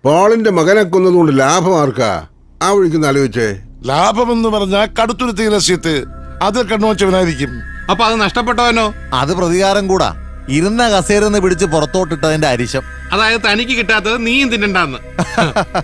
പോളിന്റെ മകനെ കൊന്നതുകൊണ്ട് ലാഭം ആർക്കാ? ആ വഴിക്കൊന്ന് ആലോചിച്ചേ. ലാഭമെന്ന് പറഞ്ഞാൽ കടുത്തുരുത്തി രസ്യത്ത് അത് കണ്ണുവച്ചവനായിരിക്കും. അപ്പൊ അത് നഷ്ടപ്പെട്ടവനോ? അത് പ്രതികാരം കൂടാ. ഇരുന്ന കസേരന്ന് പിടിച്ച് പുറത്തോട്ടിട്ടതിന്റെ അരിശം. അതായത് തനിക്ക് കിട്ടാത്തത് നീയും തിന്നണ്ടെന്ന്.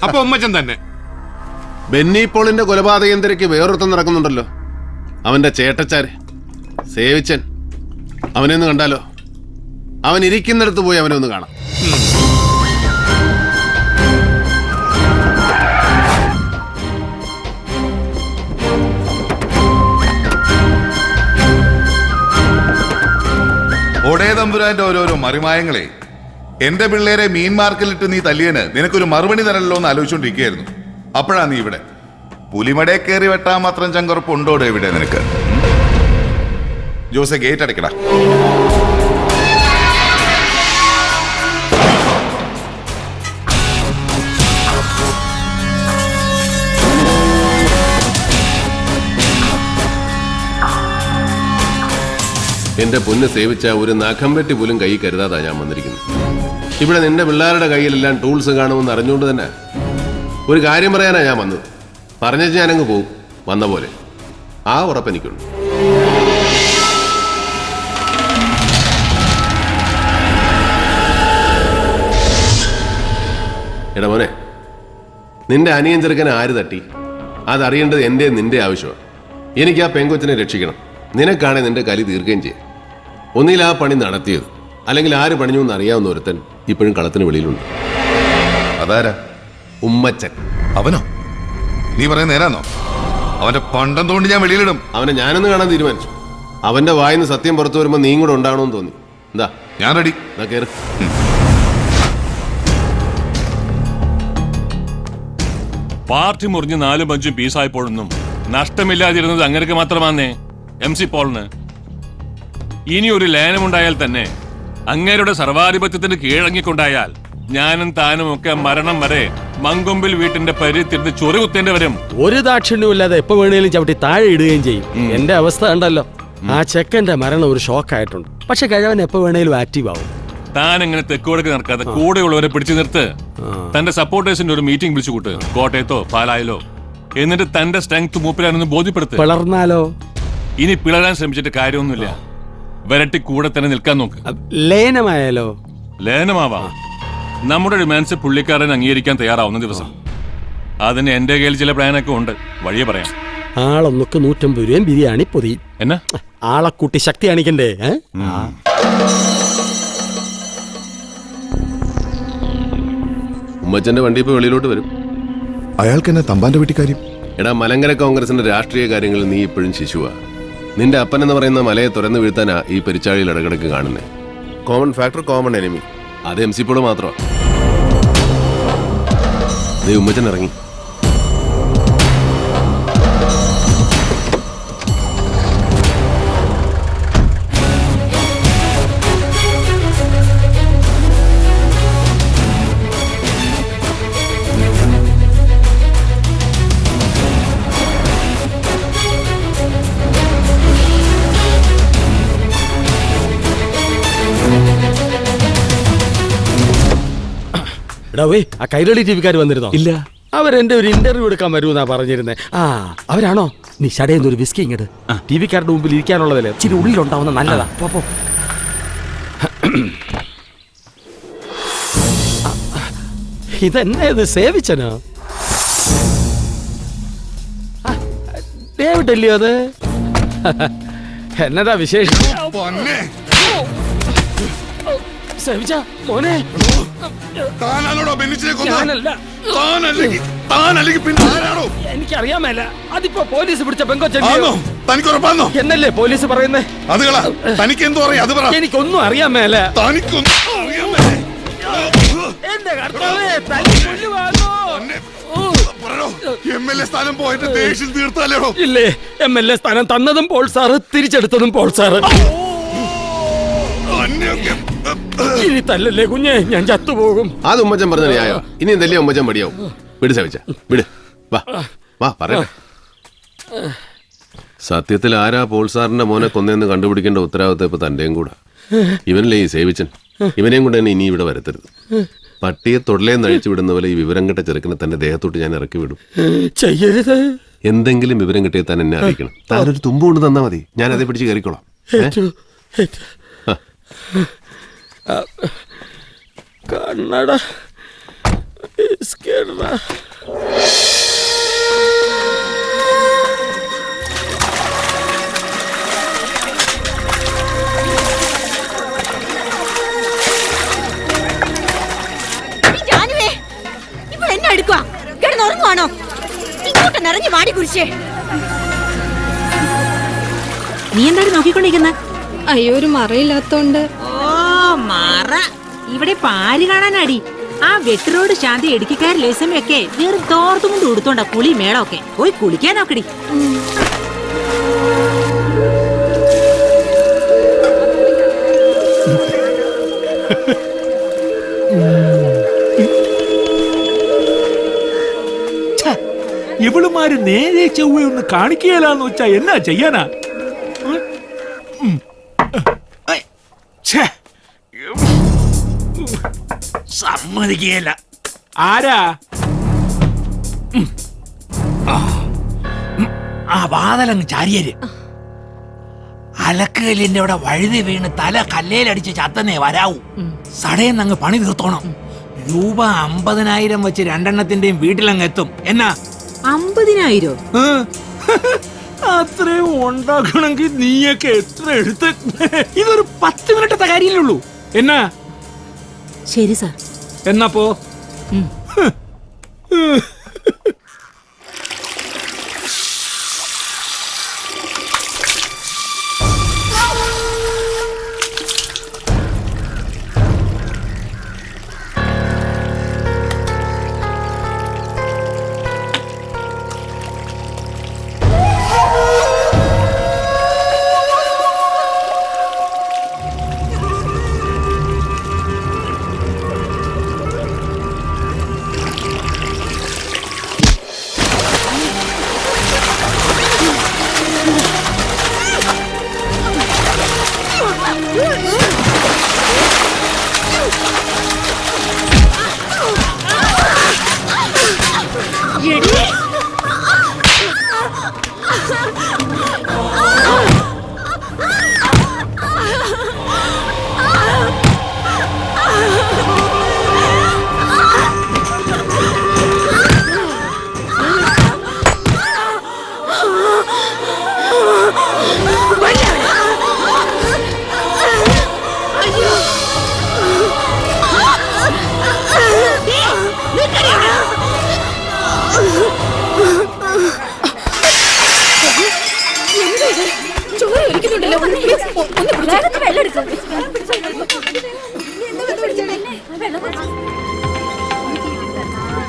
അപ്പൊ ഉമ്മച്ചൻ തന്നെ. ബെന്നി പോളിന്റെ കൊലപാതകം തിരക്ക് വേറൊരുത്തം നടക്കുന്നുണ്ടല്ലോ. അവന്റെ ചേട്ടച്ചാര് സേവിച്ചൻ. അവനെ ഒന്ന് കണ്ടാലോ? അവൻ ഇരിക്കുന്നിടത്ത് പോയി അവനെ ഒന്ന് കാണാം. ഒടേ തമ്പുരാന്റെ ഓരോരോ മറിമായങ്ങളെ. എന്റെ പിള്ളേരെ മീൻ മാർക്കറ്റിലിട്ട് നീ തല്ലിയന് നിനക്കൊരു മറുപടി തരല്ലോ എന്ന് ആലോചിച്ചോണ്ടിരിക്കുകയായിരുന്നു. അപ്പോഴാ നീ ഇവിടെ. പുലിമടയെ കയറി വെട്ടാൻ മാത്രം ചങ്കുറപ്പുണ്ടോടെ ഇവിടെ നിനക്ക്? ജോസെ ഗേറ്റ് അടയ്ക്കടാ. എന്റെ പൊന്ന് സേവിച്ച ഒരു നഖം വെട്ടി പോലും കൈ കരുതാതാ ഞാൻ വന്നിരിക്കുന്നത്. ഇവിടെ നിന്റെ പിള്ളേരുടെ കയ്യിലെല്ലാം ടൂൾസ് കാണുമെന്ന് അറിഞ്ഞുകൊണ്ട് തന്നെ ഒരു കാര്യം പറയാനാ ഞാൻ വന്നത്. പറഞ്ഞു ഞാനങ്ങ് പോകും വന്ന പോലെ. ആ ഉറപ്പെനിക്കുണ്ട്. എടാ മോനെ, നിന്റെ അനിയൻ ചെറുക്കനെ ആര് തട്ടി അതറിയേണ്ടത് എൻ്റെ നിന്റെ ആവശ്യമാണ്. എനിക്ക് ആ പെങ്കൊച്ചിനെ രക്ഷിക്കണം. നിനക്കാണെ നിന്റെ കലി തീർക്കുകയും ചെയ്യും. ഒന്നിൽ ആ പണി നടത്തിയത്, അല്ലെങ്കിൽ ആര് പണിഞ്ഞു എന്ന് അറിയാവുന്ന ഒരുത്തൻ ഇപ്പോഴും കളത്തിന് വെളിയിലുണ്ട്. അതാരാ? ഉമ്മച്ചൻ. അവനോ? നീ പറയുന്ന നേരാന്നോ? അവന്റെ പണ്ടം തോണ്ടി ഞാൻ വെളിയിലിടും. അവനെ ഞാനൊന്ന് കാണാൻ തീരുമാനിച്ചു. അവന്റെ വായിന്ന് സത്യം പുറത്തു വരുമ്പോൾ നീ കൂടെ ഉണ്ടാവണമെന്ന് തോന്നി. എന്താ? ഞാൻ റെഡി. എന്നാ കേറ്. പാർട്ടി മുറിഞ്ഞ് 4-5 പീസായപ്പോഴൊന്നും നഷ്ടമില്ലാതിരുന്നത് അങ്ങനെയൊക്കെ മാത്രമാന്നേ MC പോളിന്. ഇനി ഒരു ലയനമുണ്ടായാൽ തന്നെ അങ്ങേരുടെ സർവാധിപത്യത്തിന് കീഴടങ്ങിക്കൊണ്ടായാൽ ഞാനും താനും ഒക്കെ മരണം വരെ മങ്കൊമ്പിൽ വീട്ടിന്റെ പരിത്തിരുന്ന് ചൊറി കുത്തേണ്ടി വരും. ഒരു ദാക്ഷിണ്യമില്ലാതെ എപ്പോ വേണേലും ചവിട്ടി താഴെ ഇടുകയും ചെയ്യും. എന്റെ അവസ്ഥ കണ്ടല്ലോ. ആ ചെക്കന്റെ മരണം ഒരു ഷോക്കായിട്ടുണ്ട്. പക്ഷെ കഴിവൻ എപ്പോ വേണേലും ആക്റ്റീവ് ആവും. താൻ എങ്ങനെ തെക്കുവടക്ക് നടക്കാതെ കൂടെയുള്ളവരെ പിടിച്ചു നിർത്ത്. തന്റെ സപ്പോർട്ടേഴ്സിന്റെ ഒരു മീറ്റിംഗ് വിളിച്ചു കൂട്ട്, കോട്ടയത്തോ പാലായിലോ. എന്നിട്ട് തന്റെ സ്ട്രെങ്ത് മൂപ്പിലാണെന്ന് ബോധ്യപ്പെടുത്ത്. പിളർന്നാലോ? ഇനി പിളരാൻ ശ്രമിച്ചിട്ട് കാര്യമൊന്നുമില്ല. വരട്ടി കൂടെ തന്നെ നിൽക്കാൻ നോക്ക്. ലയനമായാലോ? ലയനമാവാം. നമ്മുടെ ഡിമാൻഡ്സ് പുള്ളിക്കാരൻ അംഗീകരിക്കാൻ തയ്യാറാവുന്ന ദിവസം. അതിന് എന്റെ കയ്യിൽ ചില പ്ലാനൊക്കെ ഉണ്ട്. വഴിയെ പറയാം. ആളൊന്നൊക്കെ 150 രൂപയും ബിരിയാണി പൊതി. എന്നാ ആളെ കൂട്ടി ശക്തി കാണിക്കണ്ടേ? ഉമ്മച്ചന്റെ വണ്ടി ഇപ്പൊ വെളിയിലോട്ട് വരും. അയാൾക്ക് എന്നെ തമ്പാന്റെ വീട്ടിക്കാര്യം. എടാ, മലങ്കര കോൺഗ്രസിന്റെ രാഷ്ട്രീയ കാര്യങ്ങളിൽ നീ ഇപ്പോഴും ശിശുവാ. നിന്റെ അപ്പൻ എന്ന് പറയുന്ന മലയെ തുറന്നു വീഴ്ത്താനാ ഈ പെരിച്ചാഴിയിൽ ഇടകിടക്ക് കാണുന്നത്. Common factor, common enemy. അത് MC പോള് മാത്രമാണ്. നീ ഉമ്മച്ചൻ ഇറങ്ങി. ആ കൈരളി ടിവിക്കാർ വന്നിരുന്നോ? ഇല്ല. അവരെന്റെ ഒരു ഇന്റർവ്യൂ എടുക്കാൻ വരുമെന്നാ പറഞ്ഞിരുന്നേ. അവരാണോ? നീ ഷടയെന്ന് ഒരു വിസ്കി ഇങ്ങട്. ടിവിക്കാരുടെ മുമ്പിൽ ഇരിക്കാനുള്ളതല്ലേ, ഇച്ചിരി ഉള്ളിലുണ്ടാവുന്ന നല്ലതാ. പോ. ഇതെന്നെ ഇത് സേവിച്ചനോ? ഡേവിഡല്ലയോ അത്? എന്നതാ വിശേഷം? സേവിച്ച മോനെ, എനിക്കറിയാമല്ല. അതിപ്പോ പോലീസ് പിടിച്ച പെങ്കൊച്ചല്ലോ. എന്നല്ലേ പോലീസ് പറയുന്നേ? എനിക്കൊന്നും അറിയാമേല. എന്റെ കർത്താവേ, ഇല്ലേ, MLA സ്ഥാനം തന്നതും പോൾ സാറ്, തിരിച്ചെടുത്തതും പോൾ സാറ്. ഇനി തല്ലല്ലേ കുഞ്ഞെ, ഞാൻ ചത്തുപോകും. അത് ഉമ്മച്ചൻ പറഞ്ഞ ന്യായോ? ഇനി എന്തല്ലേ ഉമ്മച്ചൻ മടിയാവും. വിട് സവിച്ച, വിട്. വാ പറയട്ടെ. സത്യത്തിൽ ആരാ പോൾ സാറിന്റെ മോനെ കൊന്നെന്ന് കണ്ടുപിടിക്കേണ്ട ഉത്തരവാദിത്തം ഇപ്പൊ തന്റെയും കൂടെ. ഇവനല്ലേ ഈ സേവിച്ചൻ. ഇവനെയും കൊണ്ട് തന്നെ ഇനി ഇവിടെ വരത്തരുത്. പട്ടിയെ തൊടലേന്ന് അഴിച്ചു വിടുന്ന പോലെ ഈ വിവരം കിട്ട ചെറുക്കനെ തന്റെ ദേഹത്തോട്ട് ഞാൻ ഇറക്കി വിടും. ചെയ്യരുത്. എന്തെങ്കിലും വിവരം കിട്ടിയാൽ താൻ എന്നെ അറിയിക്കണം. താനൊരു തുമ്പ് കൊണ്ട് തന്നാ മതി, ഞാൻ അതേ പിടിച്ച് കയറിക്കോളാം. കണ്ണട കിടന്നുറങ്ങുവാണോ? ഇങ്ങോട്ട് നിറഞ്ഞു വാടി കുരിശേ. നീ എന്തായാലും നോക്കിക്കൊണ്ടിരിക്കുന്ന? അയ്യോ, ഒരു മറയില്ലാത്തോണ്ട്. ഓ മറ ഇവിടെ പാല് കാണാനാടി. ആ വെട്ടിറോഡ് ശാന്തി ഇടുക്കിക്കാർ ലേസമയൊക്കെ വേറെ തോർത്തും കൊണ്ട് കൊടുത്തോണ്ടാ കുളി മേളമൊക്കെ. പോയി കുളിക്കാൻ നോക്കടി. ഇവളുമാര് നേരെ ചൊവ്വയൊന്ന് കാണിക്കുകയില്ലാന്ന് വെച്ചാ എന്നാ ചെയ്യാനാ? സമ്മതിക്കുകയില്ല. ആരാ? ആ വാതലങ്ങ് ചാരിയര്. അലക്കലിന്റെ അവിടെ വഴുതി വീണ് തല കല്ലേലടിച്ച് ചത്തന്നേ വരാവൂ. സടയെന്നങ്ങ് പണി തീർത്തോണം. രൂപ 50,000 വെച്ച് രണ്ടെണ്ണത്തിന്റെയും വീട്ടിലങ്ങ് എത്തും. എന്നാ 50,000? അത്രയും ഉണ്ടാക്കണമെങ്കിൽ നീയൊക്കെ എത്ര എടുത്ത്? ഇതൊരു 10 മിനിറ്റത്തെ കാര്യമല്ലേ ഉള്ളൂ. എന്നാ ശരി സാർ. എന്നാ പോ.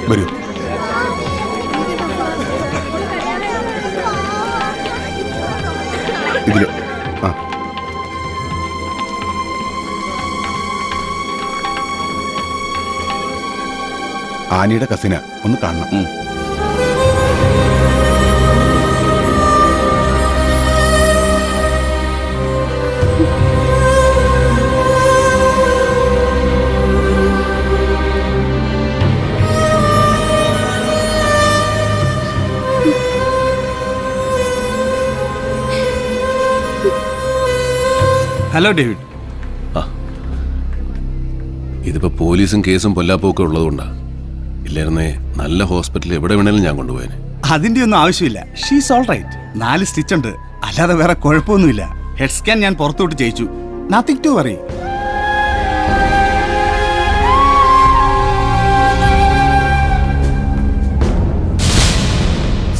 വരൂ. ഇതില് ആനിയുടെ കസിന ഒന്ന് കാണണം. Hello David. ഇതിപ്പോ പോലീസും കേസും പൊല്ലാപ്പൊക്കെ ഉള്ളതുകൊണ്ടാ. ഇല്ലായിരുന്നേ നല്ല ഹോസ്പിറ്റലിൽ എവിടെ വേണേലും ഞാൻ കൊണ്ടുപോയേനെ. അതിന്റെ ഒന്നും ആവശ്യമില്ല. She's all right. 4 സ്റ്റിച്ച് ഉണ്ട്, അല്ലാതെ വേറെ കുഴപ്പമൊന്നുമില്ല. ഹെഡ് സ്കാൻ ഞാൻ പുറത്തോട്ട് ചെയ്യിച്ചു. Nothing to worry.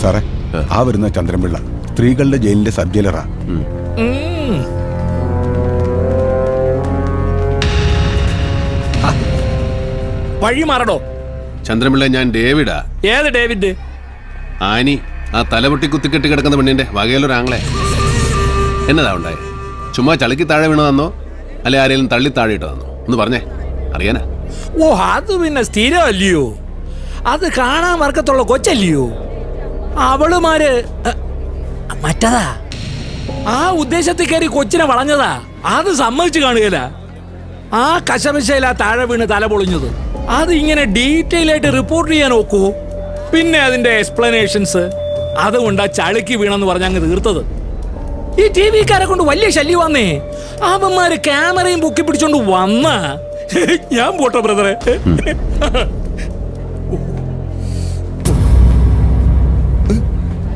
സാറേ, ആ വരുന്ന ചന്ദ്രൻപിള്ള സ്ത്രീകളുടെ ജയിലിന്റെ സബ് ജയിലറാ. വഴി മാറടോ. ചന്ദ്രൻപിള്ള, ഞാൻ ഡേവിഡാ. ഏത് ഡേവിഡ്? ആനി, ആ തലപൊട്ടി കുത്തിക്കെട്ടി കിടക്കുന്ന പെണ്ണിന്റെ വകയിലൊരാങ്ങളെ. എന്നതാ ഉണ്ടായേ? ചുമ്മാ ചളിക്ക് താഴെ വീണതന്നോ അല്ലെ ആരെങ്കിലും തള്ളി താഴെ ഇട്ടതന്നോ? ഒന്ന് പറഞ്ഞേ, അറിയാനാ. ഓ, അത് പിന്നെ സ്ഥിരമല്ലയോ. അത് കാണാൻ വർക്കത്തുള്ള കൊച്ചല്ലയോ. അവളുമാര് മറ്റതാ. ആ ഉദ്ദേശത്തിൽ കയറി കൊച്ചിനെ വളഞ്ഞതാ. അത് സമ്മതിച്ചു കാണുകയില്ല. ആ കശപശയിലാ താഴെ വീണ് തല പൊളിഞ്ഞത്. അത് ഇങ്ങനെ ഡീറ്റെയിൽ ആയിട്ട് റിപ്പോർട്ട് ചെയ്യാൻ നോക്കൂ. പിന്നെ അതിന്റെ എക്സ്പ്ലനേഷൻസ്. അതുകൊണ്ടാ ചളുക്കി വീണെന്ന് പറഞ്ഞ അങ്ങ് തീർത്തത്. ഈ ടി വിക്കാരെ കൊണ്ട് വലിയ ശല്യം വന്നേ. അവന്മാര് ക്യാമറയും പൊക്കി പിടിച്ചോണ്ട് വന്ന ഞാൻ പോട്ടെ ബ്രദറെ.